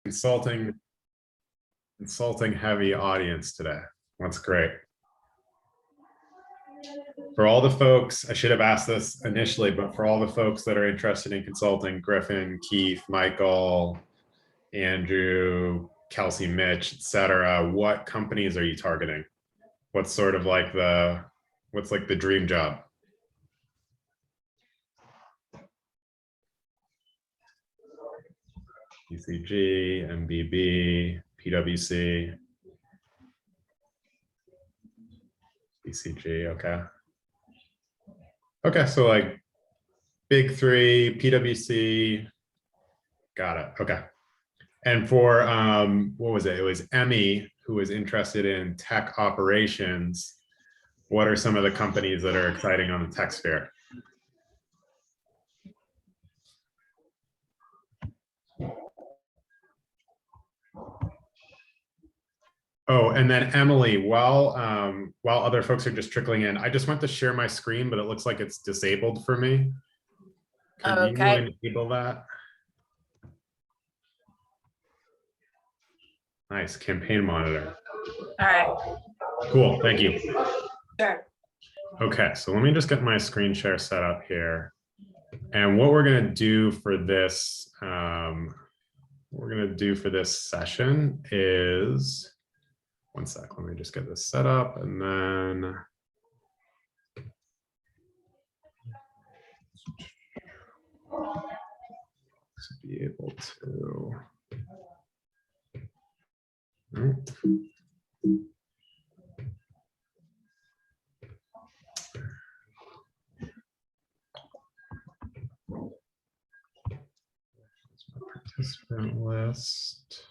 consulting heavy audience today. That's great. For all the folks, I should have asked this initially, but for all the folks that are interested in consulting, Griffin, Keith, Michael, Andrew, Kelsey, Mitch, etc., what companies are you targeting? What's sort of like what's like the dream job? BCG, MBB, PwC, BCG, okay. Okay, so like big three, PwC, got it, okay. And for, what was it? It was Emmy who was interested in tech operations. What are some of the companies that are exciting on the tech sphere? Oh, and then Emily, while other folks are just trickling in, I just went to share my screen, but it looks like it's disabled for me. Can you enable that? Nice, campaign monitor. All right. Cool, thank you. Sure. Okay, so let me just get my screen share set up here. And what we're gonna do for this, session is, one sec, let me just get this set up and then to be able to. Participant list.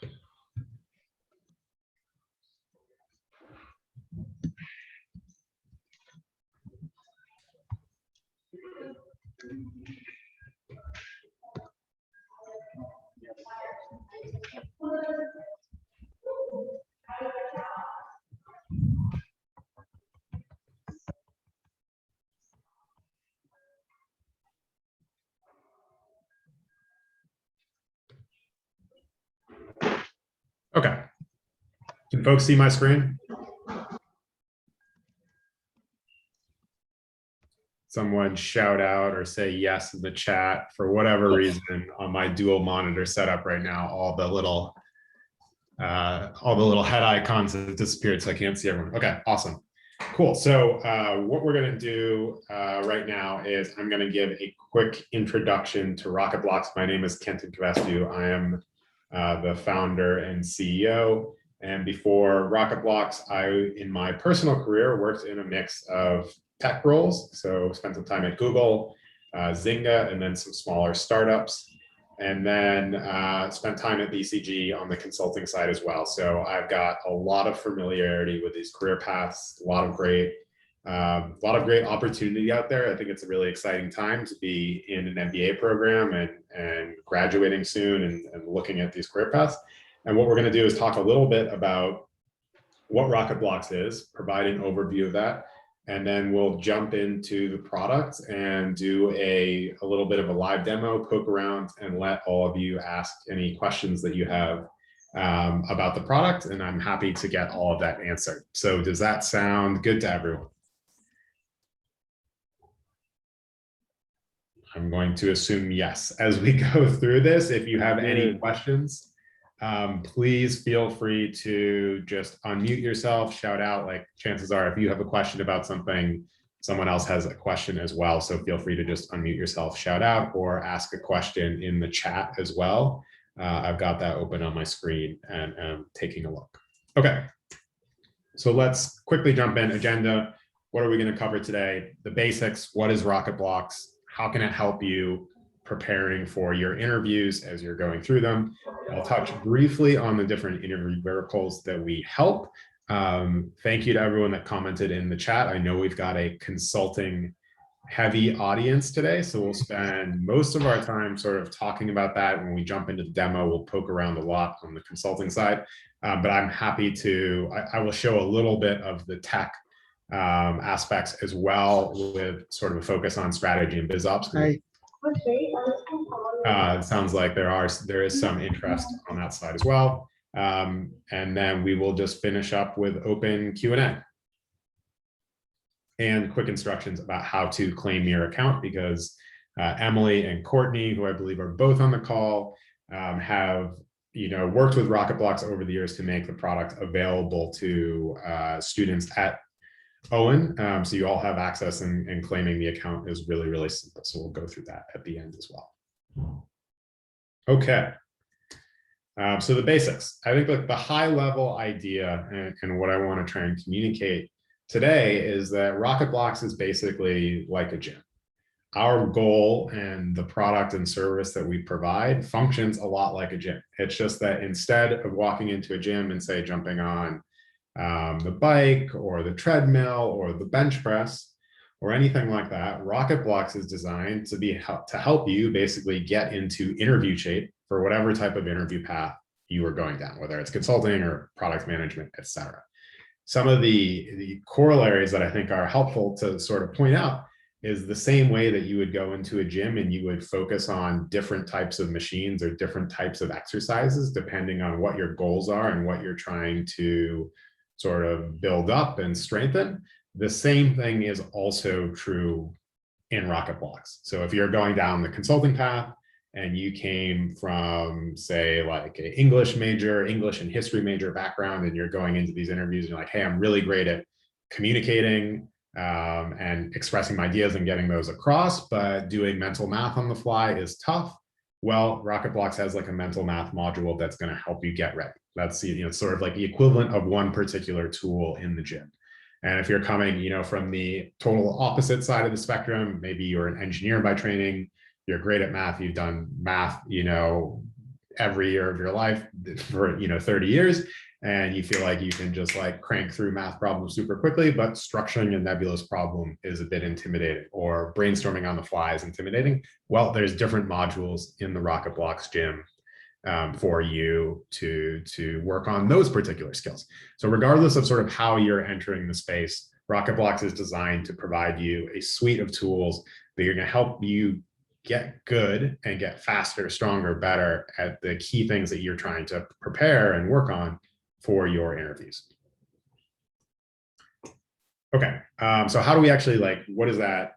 Okay. Can folks see my screen? Someone shout out or say yes in the chat. For whatever reason, on my dual monitor setup right now, all the little head icons have disappeared, so I can't see everyone. Okay, awesome. Cool. So what we're going to do right now is I'm going to give a quick introduction to Rocketblocks. My name is Kenton Kvestu. I am the founder and CEO. And before Rocketblocks, I, in my personal career, worked in a mix of tech roles. So spent some time at Google, Zynga, and then some smaller startups. And then spent time at BCG on the consulting side as well. So I've got a lot of familiarity with these career paths, a lot of great opportunity out there. I think it's a really exciting time to be in an MBA program and graduating soon and looking at these career paths. And what we're going to do is talk a little bit about what Rocketblocks is, provide an overview of that, and then we'll jump into the product and do a little bit of a live demo, poke around, and let all of you ask any questions that you have about the product. And I'm happy to get all of that answered. So does that sound good to everyone? I'm going to assume yes. As we go through this, if you have any questions, please feel free to just unmute yourself, shout out. Like, chances are if you have a question about something, someone else has a question as well. So feel free to just unmute yourself, shout out, or ask a question in the chat as well. I've got that open on my screen and I'm taking a look. Okay, so let's quickly jump in. Agenda. What are we going to cover today? The basics. What is Rocketblocks? How can it help you preparing for your interviews as you're going through them? I'll touch briefly on the different interview verticals that we help. Thank you to everyone that commented in the chat. I know we've got a consulting heavy audience today, so we'll spend most of our time sort of talking about that. When we jump into the demo, we'll poke around a lot on the consulting side, but I'm happy to, I will show a little bit of the tech aspects as well, with sort of a focus on strategy and biz ops. Hi. It sounds like there is some interest on that side as well. And then we will just finish up with open Q&A and quick instructions about how to claim your account, because Emily and Courtney, who I believe are both on the call, have worked with Rocketblocks over the years to make the product available to students at Owen. So you all have access, and claiming the account is really, really simple. So we'll go through that at the end as well. Okay. So the basics, I think like the high level idea and what I want to try and communicate today is that Rocketblocks is basically like a gym. Our goal and the product and service that we provide functions a lot like a gym. It's just that instead of walking into a gym and say jumping on the bike or the treadmill or the bench press or anything like that, Rocketblocks is designed to help you basically get into interview shape for whatever type of interview path you are going down, whether it's consulting or product management, et cetera. Some of the corollaries that I think are helpful to sort of point out is the same way that you would go into a gym and you would focus on different types of machines or different types of exercises, depending on what your goals are and what you're trying to sort of build up and strengthen. The same thing is also true in Rocketblocks. So if you're going down the consulting path and you came from, say, like an English and history major background, and you're going into these interviews and you're like, hey, I'm really great at communicating and expressing my ideas and getting those across, but doing mental math on the fly is tough. Well, Rocketblocks has like a mental math module that's going to help you get ready. That's sort of like the equivalent of one particular tool in the gym. And if you're coming, from the total opposite side of the spectrum, maybe you're an engineer by training, you're great at math, you've done math, every year of your life for 30 years, and you feel like you can just like crank through math problems super quickly, but structuring a nebulous problem is a bit intimidating, or brainstorming on the fly is intimidating. Well, there's different modules in the Rocketblocks gym for you to work on those particular skills. So regardless of sort of how you're entering the space, Rocketblocks is designed to provide you a suite of tools that are going to help you get good and get faster, stronger, better at the key things that you're trying to prepare and work on for your interviews. Okay, so how do we actually what does that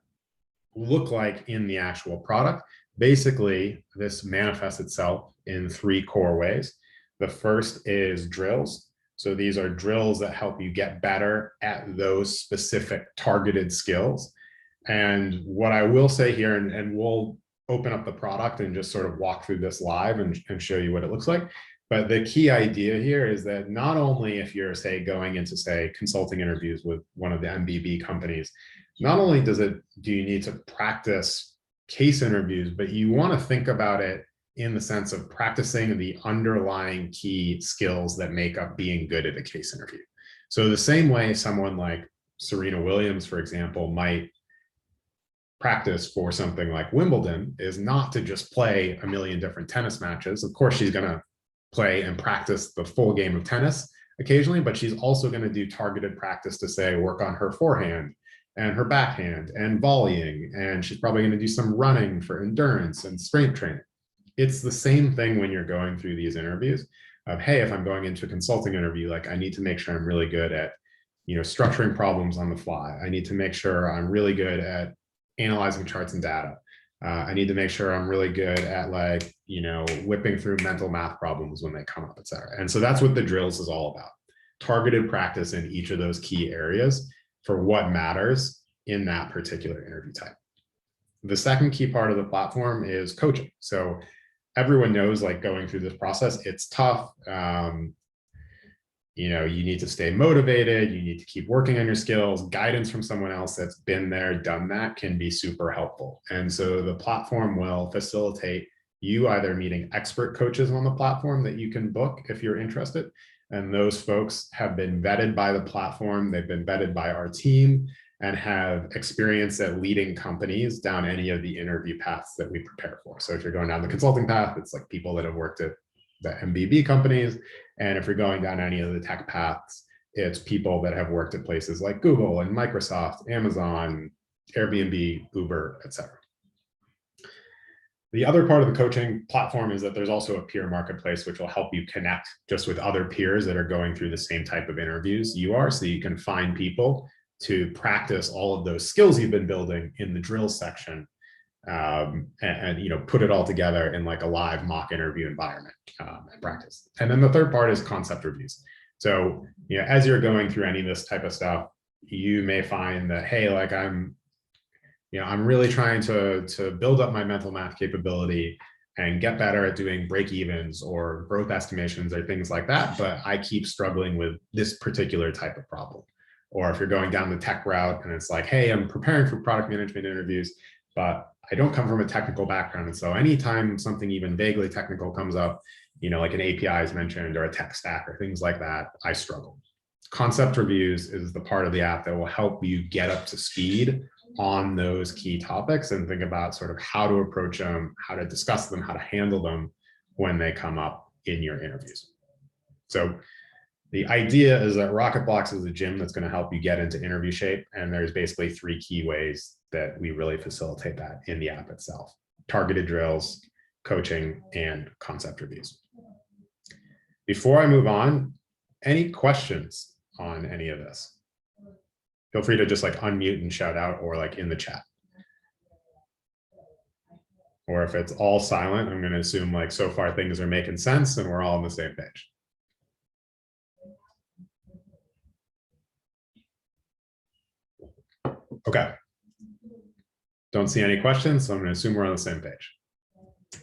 look like in the actual product? Basically, this manifests itself in three core ways. The first is drills. So these are drills that help you get better at those specific targeted skills. And what I will say here, and we'll open up the product and just sort of walk through this live and show you what it looks like. But the key idea here is that not only if you're, say, going into, say, consulting interviews with one of the MBB companies, not only do you need to practice case interviews, but you want to think about it in the sense of practicing the underlying key skills that make up being good at a case interview. So the same way someone like Serena Williams, for example, might practice for something like Wimbledon is not to just play a million different tennis matches. Of course, she's going to play and practice the full game of tennis occasionally, but she's also going to do targeted practice to, say, work on her forehand and her backhand and volleying. And she's probably going to do some running for endurance and strength training. It's the same thing when you're going through these interviews of, hey, if I'm going into a consulting interview, like I need to make sure I'm really good at, structuring problems on the fly. I need to make sure I'm really good at analyzing charts and data. I need to make sure I'm really good at whipping through mental math problems when they come up, et cetera. And so that's what the drills is all about. Targeted practice in each of those key areas for what matters in that particular interview type. The second key part of the platform is coaching. So everyone knows, going through this process, it's tough. You need to stay motivated. You need to keep working on your skills. Guidance from someone else that's been there, done that can be super helpful. And so the platform will facilitate you either meeting expert coaches on the platform that you can book if you're interested. And those folks have been vetted by the platform. They've been vetted by our team and have experience at leading companies down any of the interview paths that we prepare for. So if you're going down the consulting path, it's like people that have worked at the MBB companies. And if you're going down any of the tech paths, it's people that have worked at places like Google and Microsoft, Amazon, Airbnb, Uber, et cetera. The other part of the coaching platform is that there's also a peer marketplace, which will help you connect just with other peers that are going through the same type of interviews you are, so you can find people to practice all of those skills you've been building in the drill section, and put it all together in like a live mock interview environment and practice. And then the third part is concept reviews. So as you're going through any of this type of stuff, you may find that, hey, like I'm really trying to build up my mental math capability and get better at doing break evens or growth estimations or things like that, but I keep struggling with this particular type of problem. Or if you're going down the tech route and it's like, hey, I'm preparing for product management interviews, but I don't come from a technical background. And so anytime something even vaguely technical comes up, like an API is mentioned or a tech stack or things like that, I struggle. Concept reviews is the part of the app that will help you get up to speed on those key topics and think about sort of how to approach them, how to discuss them, how to handle them when they come up in your interviews. So the idea is that Rocketblocks is a gym that's going to help you get into interview shape. And there's basically 3 key ways that we really facilitate that in the app itself: targeted drills, coaching, and concept reviews. Before I move on, any questions on any of this? Feel free to just like unmute and shout out, or like in the chat. Or if it's all silent, I'm going to assume like so far things are making sense and we're all on the same page. Okay. Don't see any questions, so I'm going to assume we're on the same page.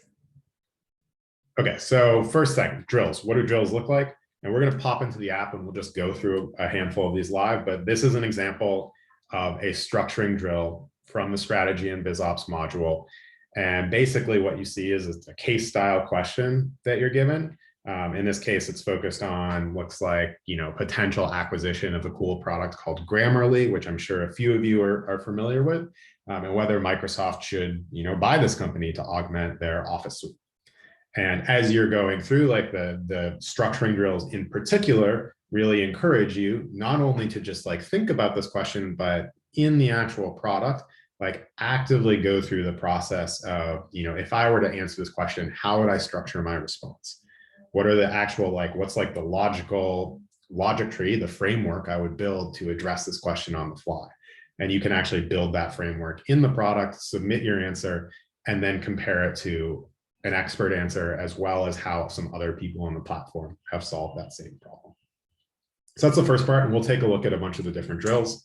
Okay, so first thing, drills. What do drills look like? And we're going to pop into the app and we'll just go through a handful of these live, but this is an example of a structuring drill from the strategy and BizOps module. And basically what you see is it's a case style question that you're given. In this case, it's focused on, looks like, potential acquisition of a cool product called Grammarly, which I'm sure a few of you are familiar with, and whether Microsoft should, buy this company to augment their Office suite. And as you're going through, like the structuring drills in particular really encourage you not only to just like think about this question, but in the actual product, like actively go through the process of, if I were to answer this question, how would I structure my response? What are the actual, what's like the logic tree, the framework I would build to address this question on the fly? And you can actually build that framework in the product, submit your answer, and then compare it to an expert answer, as well as how some other people on the platform have solved that same problem. So that's the first part, and we'll take a look at a bunch of the different drills.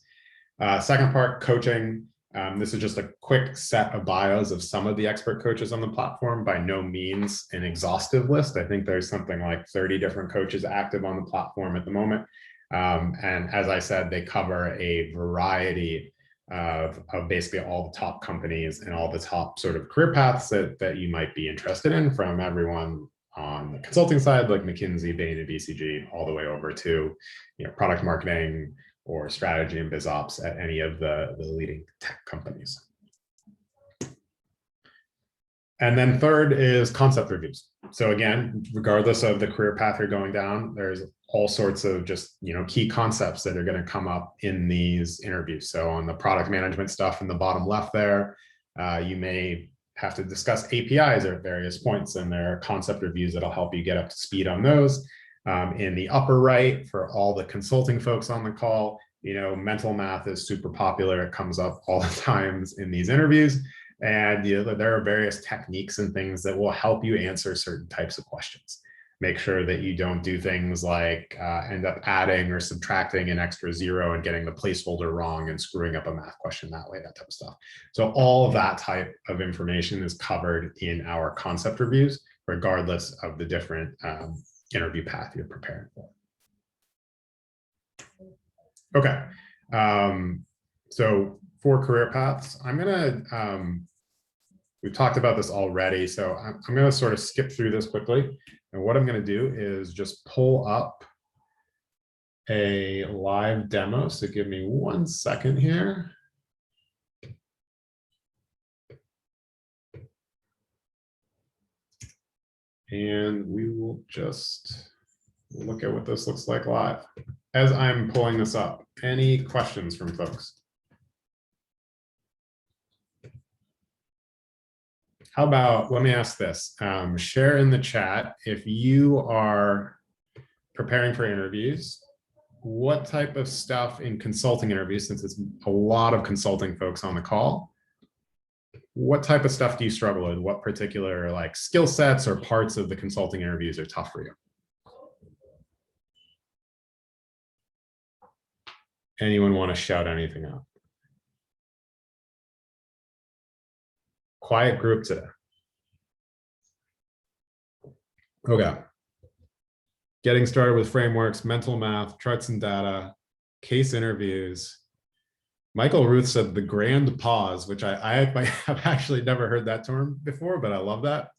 Second part, coaching. This is just a quick set of bios of some of the expert coaches on the platform. By no means an exhaustive list. I think there's something like 30 different coaches active on the platform at the moment. And as I said, they cover a variety of basically all the top companies and all the top sort of career paths that you might be interested in, from everyone on the consulting side, like McKinsey, Bain, and BCG, all the way over to product marketing or strategy and BizOps at any of the leading tech companies. And then third is concept reviews. So again, regardless of the career path you're going down, there's all sorts of just key concepts that are going to come up in these interviews. So on the product management stuff in the bottom left there, you may have to discuss APIs at various points, and there are concept reviews that'll help you get up to speed on those. In the upper right, for all the consulting folks on the call, mental math is super popular. It comes up all the times in these interviews. And there are various techniques and things that will help you answer certain types of questions. Make sure that you don't do things like end up adding or subtracting an extra 0 and getting the placeholder wrong and screwing up a math question that way, that type of stuff. So all of that type of information is covered in our concept reviews, regardless of the different interview path you're preparing for. Okay, so for career paths, we've talked about this already, so I'm gonna sort of skip through this quickly. And what I'm gonna do is just pull up a live demo. So give me 1 second here. And we will just look at what this looks like live. As I'm pulling this up, any questions from folks? How about, let me ask this, share in the chat, if you are preparing for interviews, what type of stuff in consulting interviews, since it's a lot of consulting folks on the call, what type of stuff do you struggle with? What particular like skill sets or parts of the consulting interviews are tough for you? Anyone want to shout anything out? Quiet group today. Okay. Getting started with frameworks, mental math, charts and data, case interviews. Michael Ruth said the grand pause, which I have actually never heard that term before, but I love that.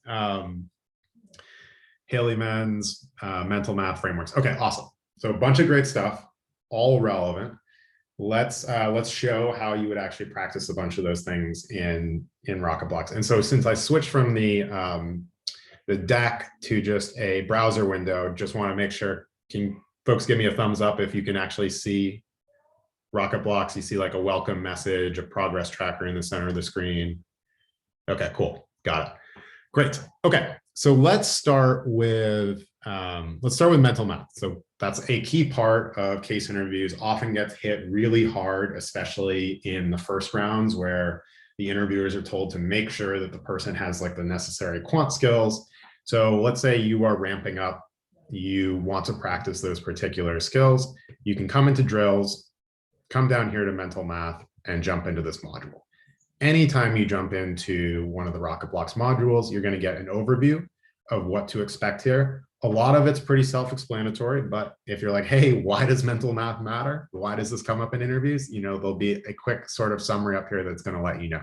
Haley Men's mental math frameworks. Okay, awesome. So a bunch of great stuff, all relevant. Let's show how you would actually practice a bunch of those things in Rocketblocks. And so since I switched from the deck to just a browser window, just want to make sure, can folks give me a thumbs up if you can actually see Rocketblocks? You see like a welcome message, a progress tracker in the center of the screen. Okay, cool, got it. Great. Okay, so let's start with mental math. So that's a key part of case interviews. Often gets hit really hard, especially in the first rounds where the interviewers are told to make sure that the person has like the necessary quant skills. So let's say you are ramping up, you want to practice those particular skills. You can come into drills, come down here to mental math, and jump into this module. Anytime you jump into one of the Rocketblocks modules, you're going to get an overview of what to expect here. A lot of it's pretty self-explanatory, but if you're like, hey, why does mental math matter? Why does this come up in interviews? You know, there'll be a quick sort of summary up here that's going to let you know.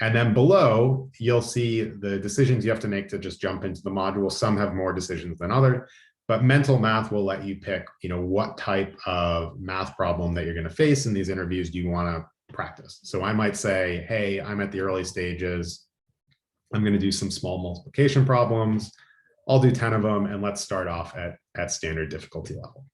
And then below, you'll see the decisions you have to make to just jump into the module. Some have more decisions than others, but mental math will let you pick, you know, what type of math problem that you're going to face in these interviews do you want to practice. So I might say, hey, I'm at the early stages. I'm going to do some small multiplication problems. I'll do 10 of them, and let's start off at standard difficulty level.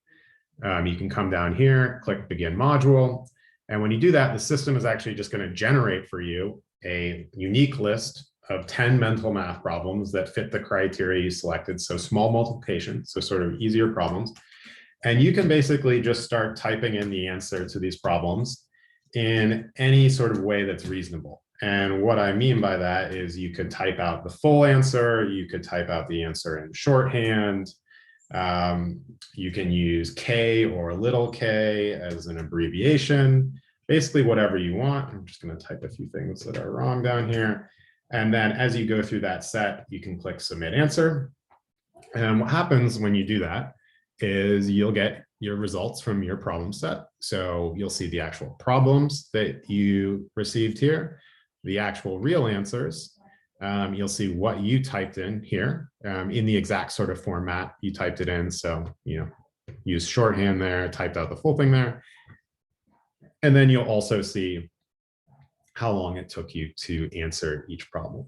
You can come down here, click begin module. And when you do that, the system is actually just going to generate for you a unique list of 10 mental math problems that fit the criteria you selected. So small multiplication, so sort of easier problems. And you can basically just start typing in the answer to these problems in any sort of way that's reasonable. And what I mean by that is you could type out the full answer, you could type out the answer in shorthand, you can use K or little k as an abbreviation, basically whatever you want. I'm just going to type a few things that are wrong down here. And then as you go through that set, you can click submit answer. And what happens when you do that is you'll get your results from your problem set. So you'll see the actual problems that you received here, the actual real answers. You'll see what you typed in here in the exact sort of format you typed it in. So, you know, use shorthand there, typed out the full thing there. And then you'll also see how long it took you to answer each problem.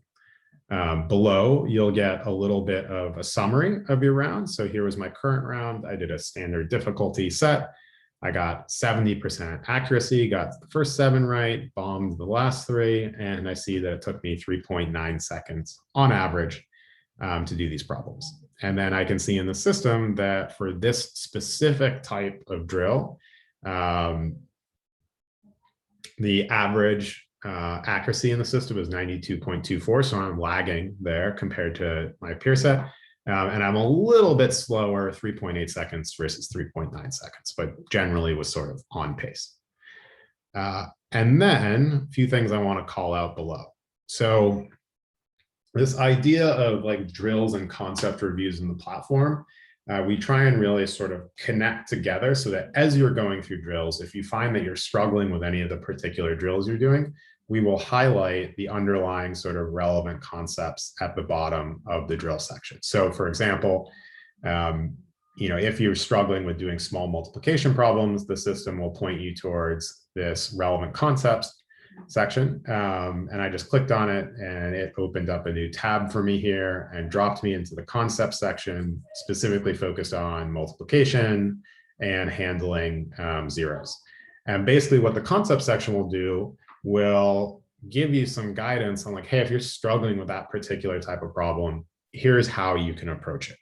Below, you'll get a little bit of a summary of your round. So here was my current round. I did a standard difficulty set. I got 70% accuracy, got the first 7 right, bombed the last 3, and I see that it took me 3.9 seconds on average to do these problems. And then I can see in the system that for this specific type of drill, the average accuracy in the system is 92.24, so I'm lagging there compared to my peer set. And I'm a little bit slower, 3.8 seconds versus 3.9 seconds, but generally was sort of on pace. And then a few things I want to call out below. So this idea of like drills and concept reviews in the platform, we try and really sort of connect together so that as you're going through drills, if you find that you're struggling with any of the particular drills you're doing, we will highlight the underlying sort of relevant concepts at the bottom of the drill section. So for example, you know, if you're struggling with doing small multiplication problems, the system will point you towards this relevant concepts section. And I just clicked on it and it opened up a new tab for me here and dropped me into the concept section, specifically focused on multiplication and handling zeros. And basically what the concept section will do will give you some guidance on like, hey, if you're struggling with that particular type of problem, here's how you can approach it.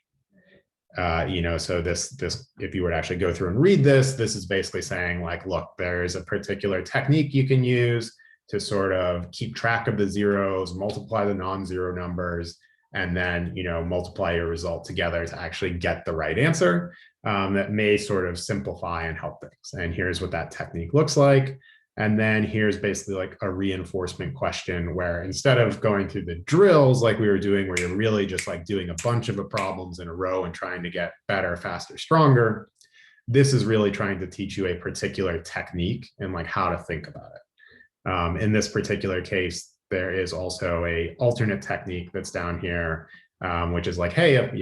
So this, if you were to actually go through and read this is basically saying like, look, there's a particular technique you can use to sort of keep track of the zeros, multiply the non-zero numbers, and then, multiply your result together to actually get the right answer. That may sort of simplify and help things. And here's what that technique looks like. And then here's basically like a reinforcement question where instead of going through the drills like we were doing, where you're really just like doing a bunch of problems in a row and trying to get better, faster, stronger, this is really trying to teach you a particular technique and like how to think about it. In this particular case, there is also a alternate technique that's down here, which is like, hey, if,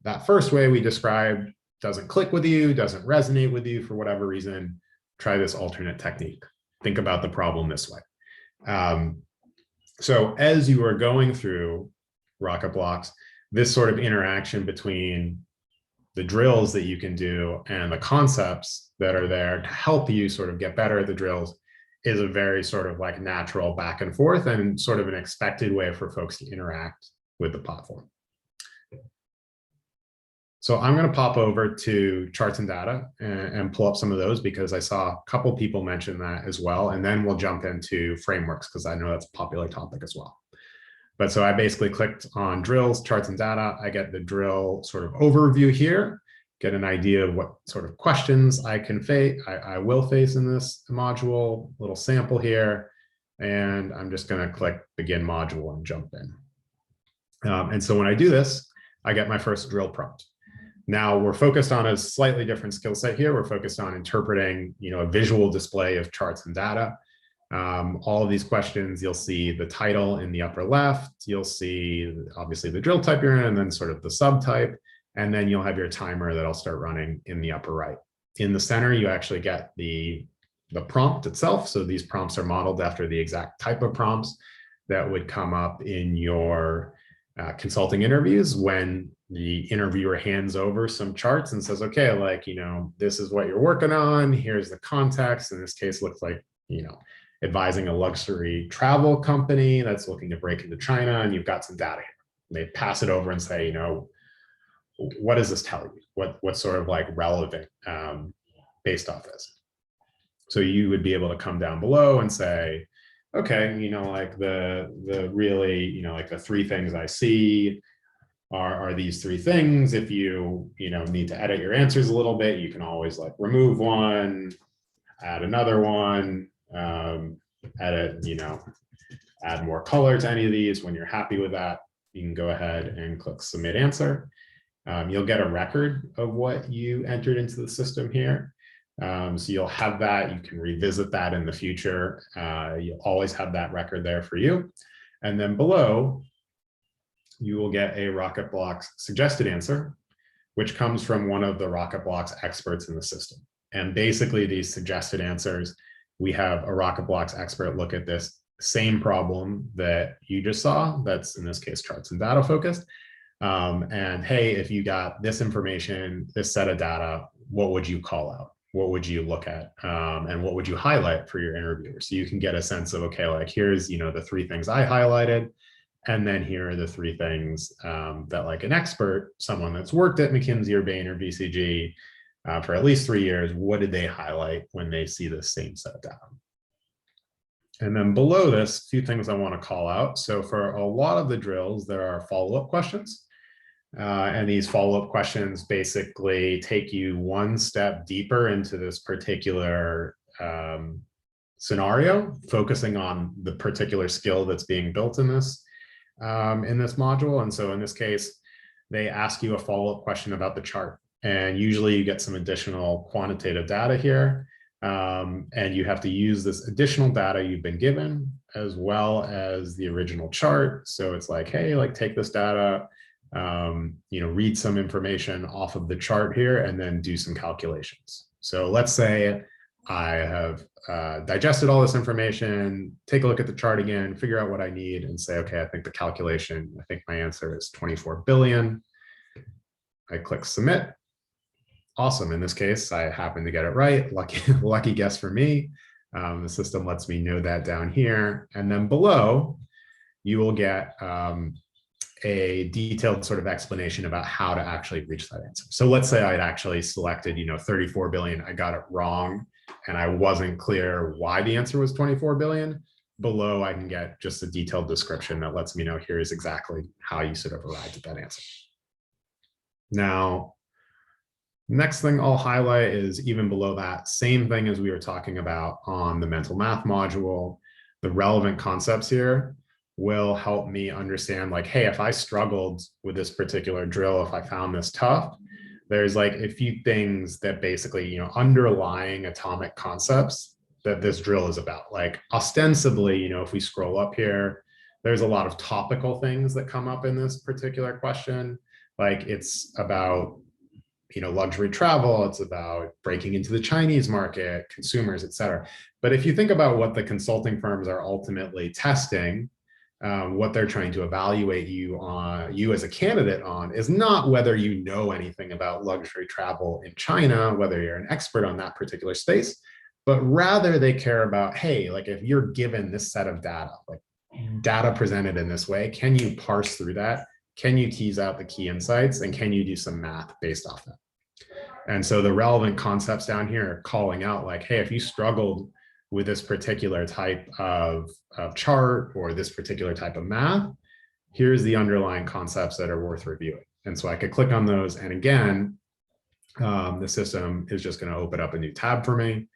that first way we described doesn't click with you, doesn't resonate with you for whatever reason, try this alternate technique. Think about the problem this way. So as you are going through Rocketblocks, this sort of interaction between the drills that you can do and the concepts that are there to help you sort of get better at the drills is a very sort of like natural back and forth and sort of an expected way for folks to interact with the platform. So I'm going to pop over to charts and data and pull up some of those because I saw a couple people mention that as well. And then we'll jump into frameworks because I know that's a popular topic as well. But so I basically clicked on drills, charts and data. I get the drill sort of overview here, get an idea of what sort of questions I can face, I will face in this module, little sample here. And I'm just going to click begin module and jump in. And so when I do this, I get my first drill prompt. Now we're focused on a slightly different skill set here. We're focused on interpreting, a visual display of charts and data. All of these questions, you'll see the title in the upper left. You'll see obviously the drill type you're in and then sort of the subtype. And then you'll have your timer that'll start running in the upper right. In the center, you actually get the prompt itself. So these prompts are modeled after the exact type of prompts that would come up in your consulting interviews when the interviewer hands over some charts and says, okay, like, this is what you're working on. Here's the context. In this case, looks like, advising a luxury travel company that's looking to break into China, and you've got some data here. They pass it over and say, what does this tell you? What's sort of like relevant based off this? So you would be able to come down below and say, okay, like the really, like the three things I see are these three things. If you, need to edit your answers a little bit, you can always like remove one, add another one, edit, add more color to any of these. When you're happy with that, you can go ahead and click submit answer. You'll get a record of what you entered into the system here. So you'll have that, you can revisit that in the future. You'll always have that record there for you. And then below, you will get a Rocketblocks suggested answer, which comes from one of the Rocketblocks experts in the system. And basically these suggested answers, we have a Rocketblocks expert look at this same problem that you just saw, that's in this case charts and data focused. And hey, if you got this information, this set of data, what would you call out? What would you look at? And what would you highlight for your interviewer? So you can get a sense of, okay, like here's, the three things I highlighted. And then here are the three things that like an expert, someone that's worked at McKinsey or Bain or BCG for at least 3 years, what did they highlight when they see the same set of data? And then below this, a few things I want to call out. So for a lot of the drills, there are follow-up questions. And these follow-up questions basically take you one step deeper into this particular scenario, focusing on the particular skill that's being built in this module. And so in this case, they ask you a follow-up question about the chart. And usually you get some additional quantitative data here. And you have to use this additional data you've been given as well as the original chart. So it's like, hey, like take this data, read some information off of the chart here and then do some calculations. So let's say I have digested all this information, take a look at the chart again, figure out what I need and say, okay, I think my answer is 24 billion. I click submit. Awesome. In this case, I happen to get it right. Lucky guess for me. The system lets me know that down here. And then below, you will get a detailed sort of explanation about how to actually reach that answer. So let's say I'd actually selected, 34 billion, I got it wrong, and I wasn't clear why the answer was 24 billion. Below, I can get just a detailed description that lets me know here's exactly how you sort of arrived at that answer. Now, next thing I'll highlight is even below that, same thing as we were talking about on the mental math module. The relevant concepts here will help me understand, like, hey, if I struggled with this particular drill, if I found this tough, there's like a few things that basically, underlying atomic concepts that this drill is about. Like ostensibly, if we scroll up here, there's a lot of topical things that come up in this particular question. Like it's about, luxury travel, it's about breaking into the Chinese market, consumers, et cetera. But if you think about what the consulting firms are ultimately testing, what they're trying to evaluate you as a candidate on is not whether you know anything about luxury travel in China, whether you're an expert on that particular space, but rather they care about, hey, like if you're given this set of data, like data presented in this way, can you parse through that? Can you tease out the key insights, and can you do some math based off that? And so the relevant concepts down here are calling out like, hey, if you struggled with this particular type of chart or this particular type of math, here's the underlying concepts that are worth reviewing. And so I could click on those. And again, the system is just going to open up a new tab for me.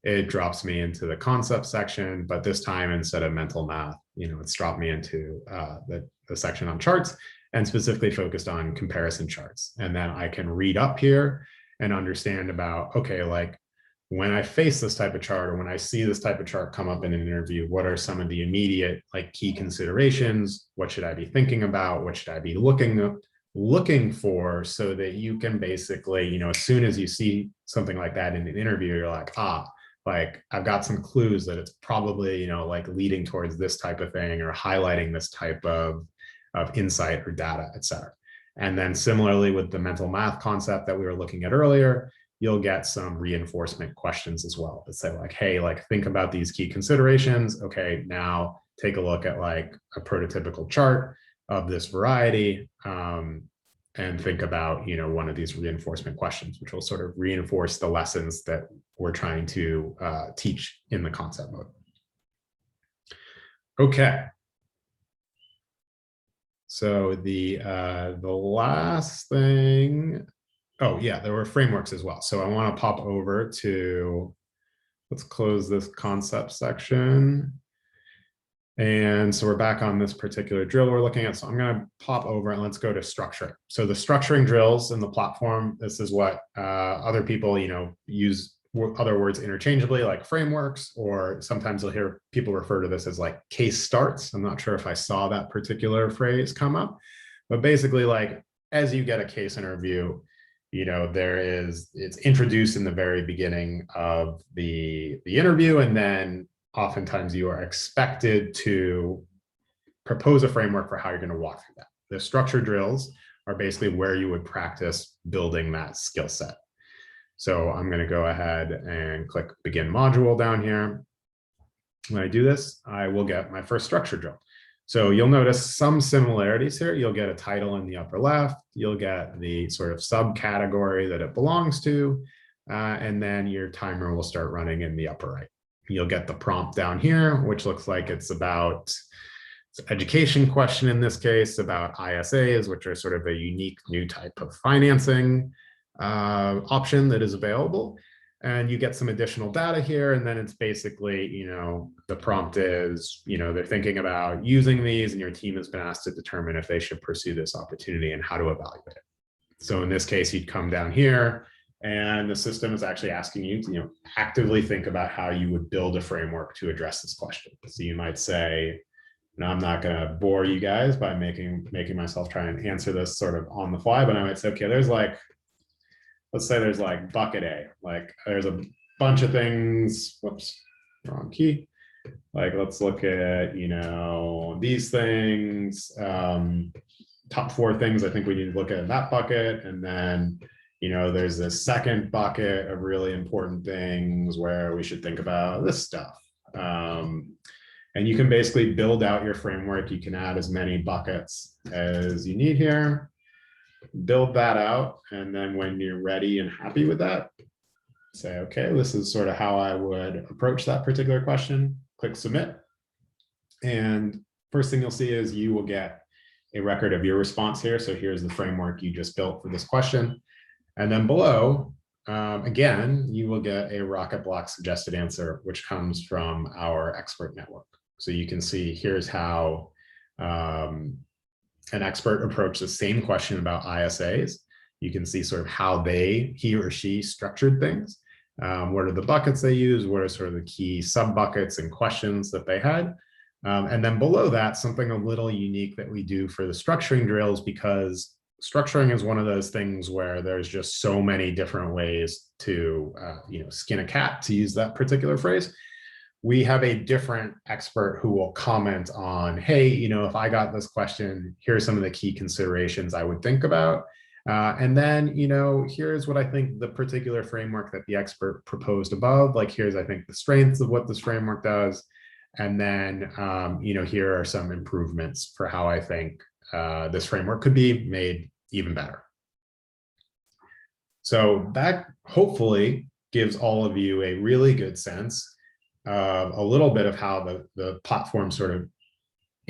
It drops me into the concept section, but this time instead of mental math, it's dropped me into the section on charts and specifically focused on comparison charts. And then I can read up here and understand about, okay, like when I face this type of chart or when I see this type of chart come up in an interview, what are some of the immediate like key considerations? What should I be thinking about? What should I be looking for, so that you can basically, as soon as you see something like that in an interview, you're like, like I've got some clues that it's probably, like leading towards this type of thing or highlighting this type of insight or data, et cetera. And then similarly with the mental math concept that we were looking at earlier, you'll get some reinforcement questions as well that say like, hey, like think about these key considerations. Okay, now take a look at like a prototypical chart of this variety and think about, one of these reinforcement questions, which will sort of reinforce the lessons that we're trying to teach in the concept mode. Okay. So the last thing, oh yeah, there were frameworks as well. So I want to pop over to, let's close this concept section. And so we're back on this particular drill we're looking at. So I'm going to pop over and let's go to structuring. So the structuring drills in the platform, this is what other people, use other words interchangeably, like frameworks, or sometimes you'll hear people refer to this as like case starts. I'm not sure if I saw that particular phrase come up, but basically like as you get a case interview, it's introduced in the very beginning of the interview, and then oftentimes you are expected to propose a framework for how you're going to walk through that. The structure drills are basically where you would practice building that skill set. So I'm going to go ahead and click begin module down here. When I do this, I will get my first structure drill. So you'll notice some similarities here. You'll get a title in the upper left. You'll get the sort of subcategory that it belongs to. And then your timer will start running in the upper right. You'll get the prompt down here, which looks like it's about education question in this case, about ISAs, which are sort of a unique new type of financing option that is available. And you get some additional data here. And then it's basically, the prompt is, they're thinking about using these, and your team has been asked to determine if they should pursue this opportunity and how to evaluate it. So in this case, you'd come down here, and the system is actually asking you to, actively think about how you would build a framework to address this question. So you might say, now I'm not going to bore you guys by making myself try and answer this sort of on the fly, but I might say, okay, there's like, let's say there's like bucket A, like there's a bunch of things, whoops, wrong key. Like, let's look at, these things, top 4 things I think we need to look at in that bucket. And then, there's this second bucket of really important things where we should think about this stuff. And you can basically build out your framework. You can add as many buckets as you need here, build that out. And then when you're ready and happy with that, say, okay, this is sort of how I would approach that particular question. Click submit. And first thing you'll see is you will get a record of your response here. So here's the framework you just built for this question. And then below, again, you will get a Rocketblocks suggested answer, which comes from our expert network. So you can see here's how an expert approached the same question about ISAs. You can see sort of how he or she structured things. What are the buckets they use? What are sort of the key sub buckets and questions that they had? And then below that, something a little unique that we do for the structuring drills, because structuring is one of those things where there's just so many different ways to skin a cat, to use that particular phrase. We have a different expert who will comment on, hey, if I got this question, here's some of the key considerations I would think about. And then, here's what I think the particular framework that the expert proposed above, like here's, I think, the strengths of what this framework does. And then, here are some improvements for how I think this framework could be made even better. So that hopefully gives all of you a really good sense of a little bit of how the platform sort of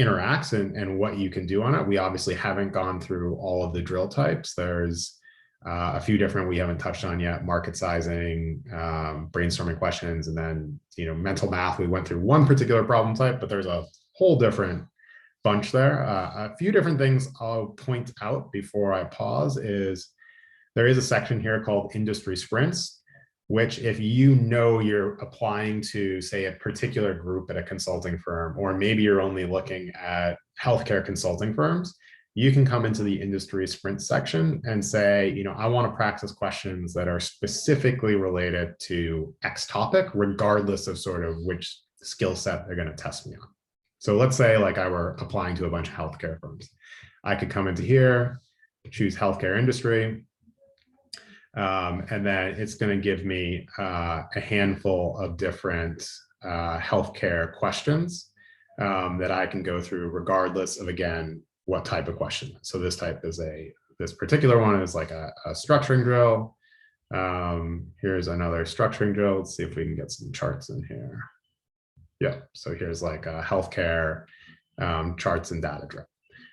interacts and what you can do on it. We obviously haven't gone through all of the drill types. There's a few different we haven't touched on yet: market sizing, brainstorming questions, and then mental math. We went through one particular problem type, but there's a whole different bunch there. A few different things I'll point out before I pause is there is a section here called industry sprints, which if you're applying to, say, a particular group at a consulting firm, or maybe you're only looking at healthcare consulting firms, you can come into the industry sprint section and say, I want to practice questions that are specifically related to X topic, regardless of sort of which skill set they're going to test me on. So let's say like I were applying to a bunch of healthcare firms. I could come into here, choose healthcare industry, and then it's going to give me a handful of different healthcare questions that I can go through regardless of, again, what type of question. So this particular one is like a structuring drill. Here's another structuring drill. Let's see if we can get some charts in here. Yeah, so here's like a healthcare charts and data drill.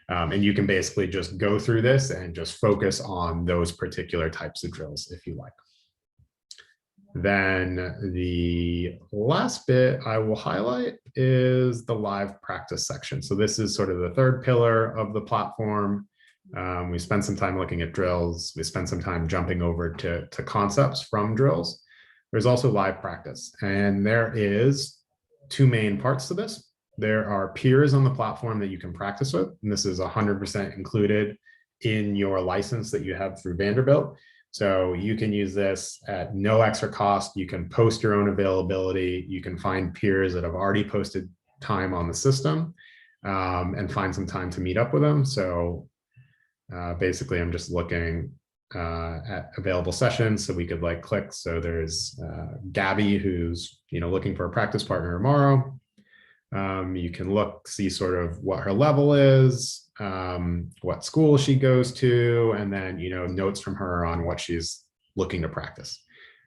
And you can basically just go through this and just focus on those particular types of drills if you like. Then the last bit I will highlight is the live practice section. So this is sort of the third pillar of the platform. We spent some time looking at drills. We spent some time jumping over to concepts from drills. There's also live practice, and there is two main parts to this. There are peers on the platform that you can practice with, and this is 100% included in your license that you have through Vanderbilt. So you can use this at no extra cost. You can post your own availability. You can find peers that have already posted time on the system and find some time to meet up with them. So basically, I'm just looking at available sessions, so we could like click. So there's Gabby, who's looking for a practice partner tomorrow. You can see sort of what her level is, what school she goes to, and then notes from her on what she's looking to practice.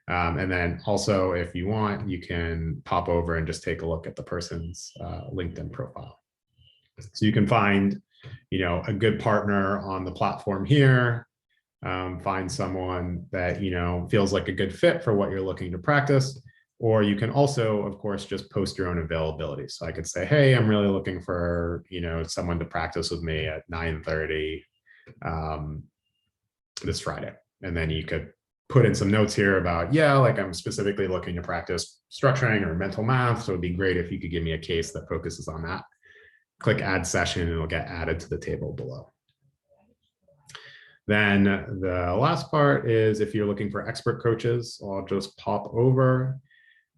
And then also, if you want, you can pop over and just take a look at the person's LinkedIn profile. So you can find a good partner on the platform here. Find someone that feels like a good fit for what you're looking to practice. Or you can also, of course, just post your own availability. So I could say, hey, I'm really looking for someone to practice with me at 9:30 this Friday. And then you could put in some notes here about, like I'm specifically looking to practice structuring or mental math. So it'd be great if you could give me a case that focuses on that. Click add session and it'll get added to the table below. Then the last part is if you're looking for expert coaches, I'll just pop over.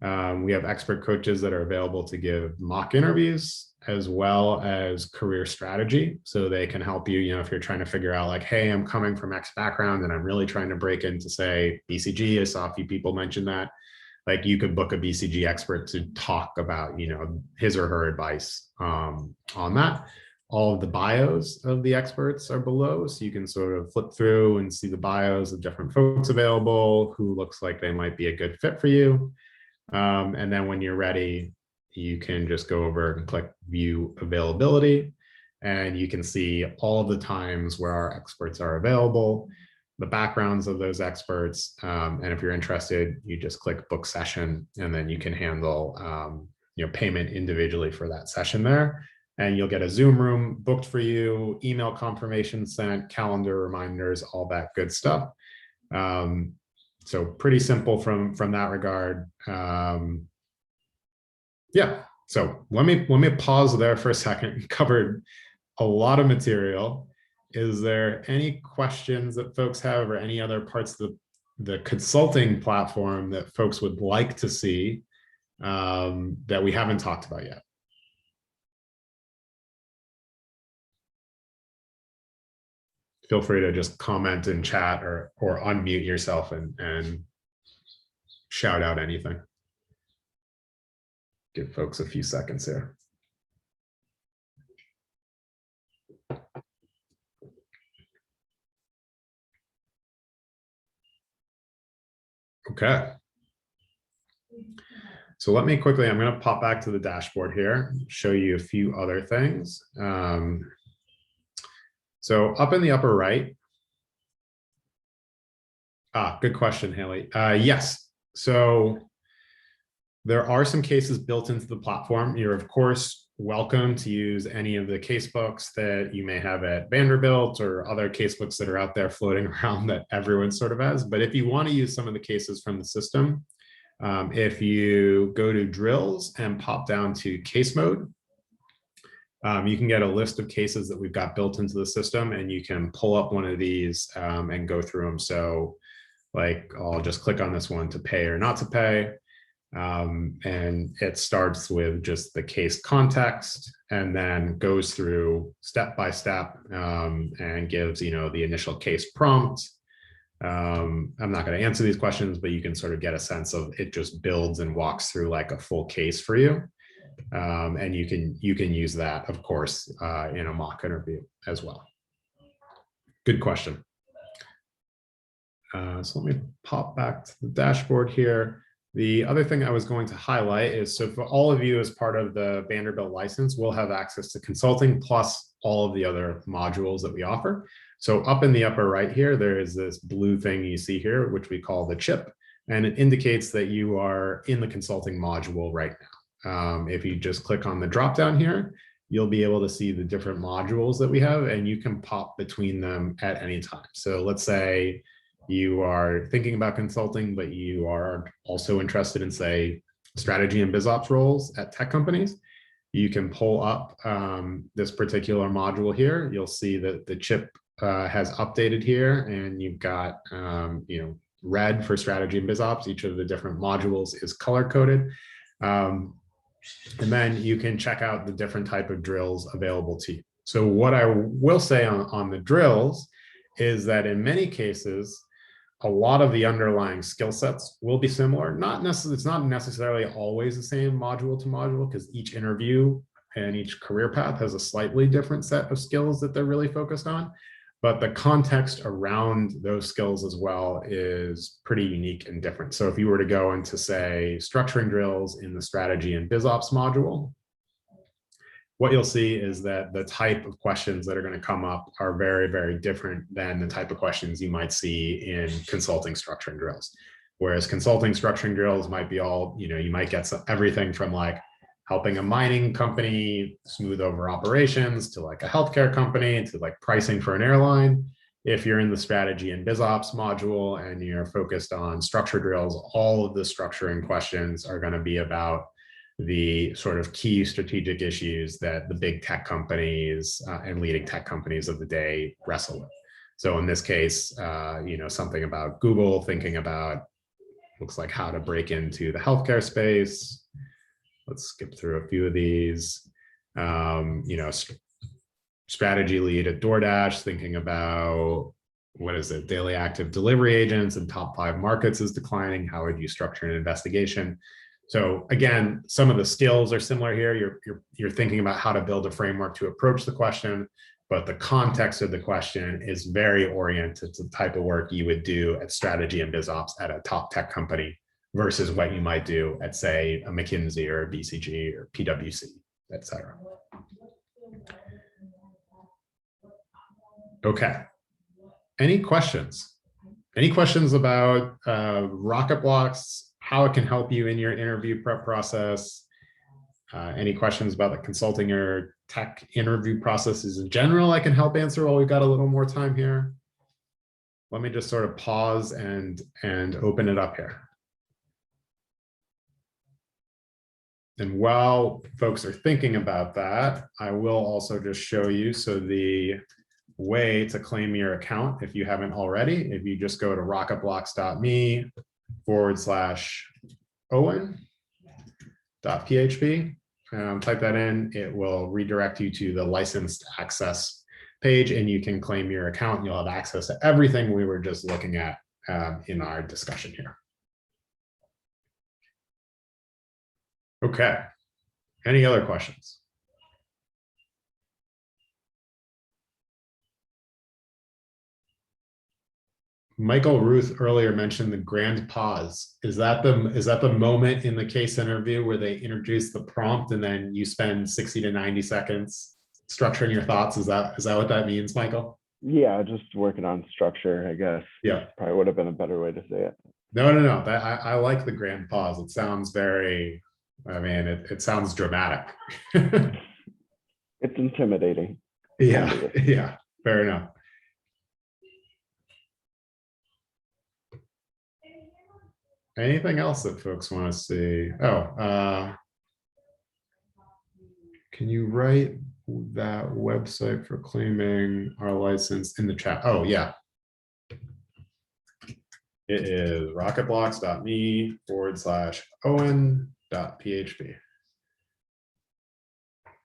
We have expert coaches that are available to give mock interviews. as well as career strategy. So they can help you, if you're trying to figure out like, hey, I'm coming from X background and I'm really trying to break into, say, BCG. I saw a few people mention that. Like you could book a BCG expert to talk about, his or her advice on that. All of the bios of the experts are below, so you can sort of flip through and see the bios of different folks available who looks like they might be a good fit for you. And then when you're ready, you can just go over and click view availability, and you can see all of the times where our experts are available, the backgrounds of those experts. And if you're interested, you just click book session, and then you can handle payment individually for that session there. And you'll get a Zoom room booked for you, email confirmation sent, calendar reminders, all that good stuff. So pretty simple from that regard. Yeah, so let me pause there for a second. Covered a lot of material. Is there any questions that folks have, or any other parts of the consulting platform that folks would like to see that we haven't talked about yet? Feel free to just comment in chat or unmute yourself and shout out anything. Give folks a few seconds here. Okay. So let me quickly, I'm going to pop back to the dashboard here, show you a few other things. So up in the upper right. Good question, Haley. Yes. So there are some cases built into the platform. You're, of course, welcome to use any of the casebooks that you may have at Vanderbilt or other casebooks that are out there floating around that everyone sort of has. But if you want to use some of the cases from the system, if you go to drills and pop down to case mode, you can get a list of cases that we've got built into the system, and you can pull up one of these and go through them. So like, I'll just click on this one to pay or not to pay. And it starts with just the case context and then goes through step by step and gives, the initial case prompt. I'm not going to answer these questions, but you can sort of get a sense of it. Just builds and walks through like a full case for you. And you can use that, of course, in a mock interview as well. Good question. So let me pop back to the dashboard here. The other thing I was going to highlight is, so for all of you as part of the Vanderbilt license, we'll have access to consulting plus all of the other modules that we offer. So up in the upper right here, there is this blue thing you see here, which we call the chip, and it indicates that you are in the consulting module right now. If you just click on the drop down here, you'll be able to see the different modules that we have, and you can pop between them at any time. So let's say you are thinking about consulting, but you are also interested in, say, strategy and biz ops roles at tech companies. You can pull up this particular module here. You'll see that the chip has updated here, and you've got red for strategy and biz ops. Each of the different modules is color coded. And then you can check out the different type of drills available to you. So what I will say on the drills is that in many cases, a lot of the underlying skill sets will be similar. It's not necessarily always the same module to module, because each interview and each career path has a slightly different set of skills that they're really focused on. But the context around those skills as well is pretty unique and different. So if you were to go into, say, structuring drills in the strategy and biz ops module, what you'll see is that the type of questions that are going to come up are very, very different than the type of questions you might see in consulting structuring drills. Whereas consulting structuring drills might be all, you might get everything from like helping a mining company smooth over operations to like a healthcare company to like pricing for an airline. If you're in the strategy and biz ops module and you're focused on structure drills, all of the structuring questions are going to be about the sort of key strategic issues that the big tech companies and leading tech companies of the day wrestle with. So in this case, something about Google thinking about, looks like how to break into the healthcare space. Let's skip through a few of these. You know, strategy lead at DoorDash, thinking about what is it, daily active delivery agents and top 5 markets is declining. How would you structure an investigation? So again, some of the skills are similar here. You're thinking about how to build a framework to approach the question, but the context of the question is very oriented to the type of work you would do at strategy and biz ops at a top tech company versus what you might do at, say, a McKinsey or a BCG or PwC, et cetera. Okay. Any questions? Any questions about Rocketblocks, how it can help you in your interview prep process? Any questions about the consulting or tech interview processes in general I can help answer while we've got a little more time here? Let me just sort of pause and open it up here. And while folks are thinking about that, I will also just show you, so the way to claim your account, if you haven't already, if you just go to rocketblocks.me/Owen.php, type that in, it will redirect you to the licensed access page, and you can claim your account and you'll have access to everything we were just looking at in our discussion here. Okay, any other questions? Michael Ruth earlier mentioned the grand pause. Is that the moment in the case interview where they introduce the prompt and then you spend 60 to 90 seconds structuring your thoughts? Is that what that means, Michael? Yeah, just working on structure, I guess. Yeah, probably would have been a better way to say it. No. I like the grand pause. It sounds very, I mean, it sounds dramatic. It's intimidating. Yeah, fair enough. Anything else that folks want to see? Oh, can you write that website for claiming our license in the chat? Oh, yeah. It is rocketblocks.me/Owen.php.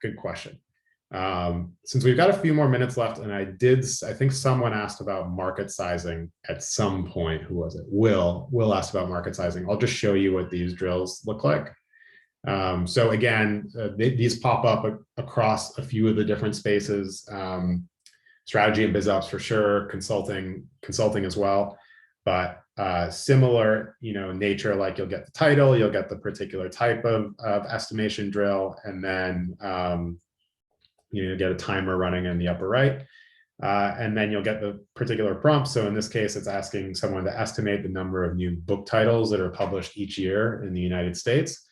Good question. Since we've got a few more minutes left, and I think someone asked about market sizing at some point. Who was it? Will asked about market sizing. I'll just show you what these drills look like. So again, these pop up across a few of the different spaces. Strategy and biz ops for sure, consulting as well, but similar, nature. Like you'll get the title, you'll get the particular type of estimation drill, and then you get a timer running in the upper right, and then you'll get the particular prompt. So in this case, it's asking someone to estimate the number of new book titles that are published each year in the United States.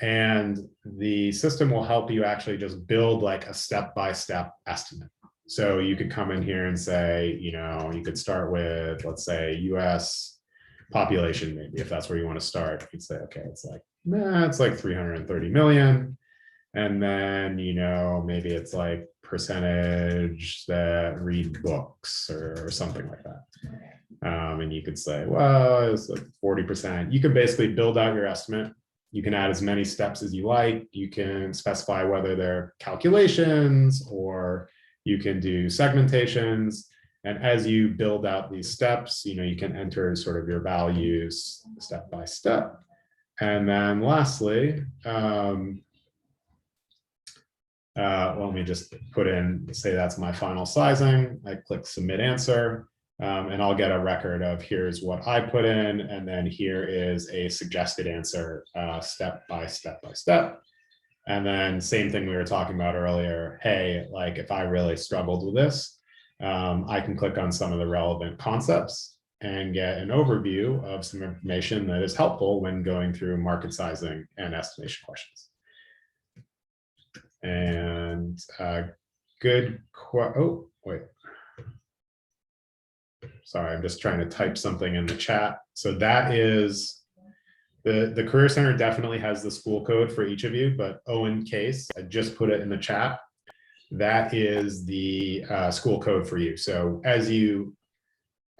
And the system will help you actually just build like a step-by-step estimate. So you could come in here and say, you could start with, let's say, US population, maybe, if that's where you want to start. You'd say, okay, it's like 330 million. And then, maybe it's like percentage that read books or something like that. And you could say, well, it's like 40%. You can basically build out your estimate. You can add as many steps as you like. You can specify whether they're calculations or you can do segmentations. And as you build out these steps, you can enter sort of your values step by step. And then lastly, let me just put in, say that's my final sizing. I click submit answer, and I'll get a record of here's what I put in, and then here is a suggested answer, step by step by step. And then same thing we were talking about earlier. Hey, like if I really struggled with this, I can click on some of the relevant concepts and get an overview of some information that is helpful when going through market sizing and estimation questions. And oh, wait. Sorry, I'm just trying to type something in the chat. So that is, the Career Center definitely has the school code for each of you, but Owen case, I just put it in the chat. That is the school code for you. So as you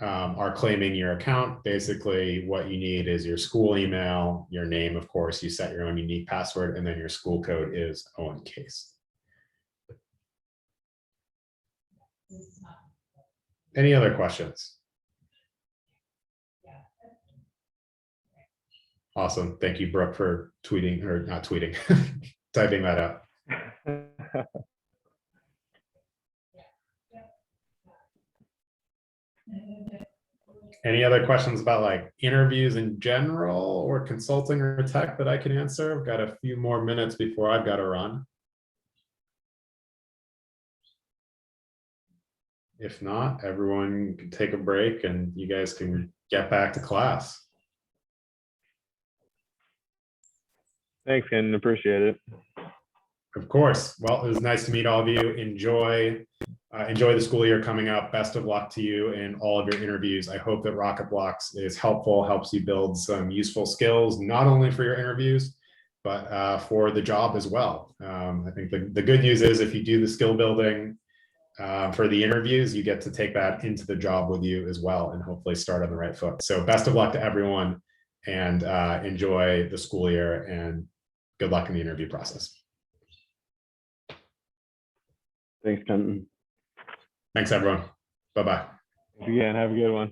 are claiming your account, basically what you need is your school email, your name, of course, you set your own unique password, and then your school code is Owen case. Any other questions? Awesome. Thank you, Brooke, for tweeting or not tweeting, typing that out. Any other questions about like interviews in general or consulting or tech that I can answer? I've got a few more minutes before I've got to run. If not, everyone can take a break and you guys can get back to class. Thanks, Ken. Appreciate it. Of course. Well, it was nice to meet all of you. Enjoy the school year coming up. Best of luck to you in all of your interviews. I hope that Rocketblocks is helpful, helps you build some useful skills, not only for your interviews, but for the job as well. I think the good news is if you do the skill building for the interviews, you get to take that into the job with you as well and hopefully start on the right foot. So best of luck to everyone and enjoy the school year and good luck in the interview process. Thanks, Kenton. Thanks, everyone. Bye-bye. Again, have a good one.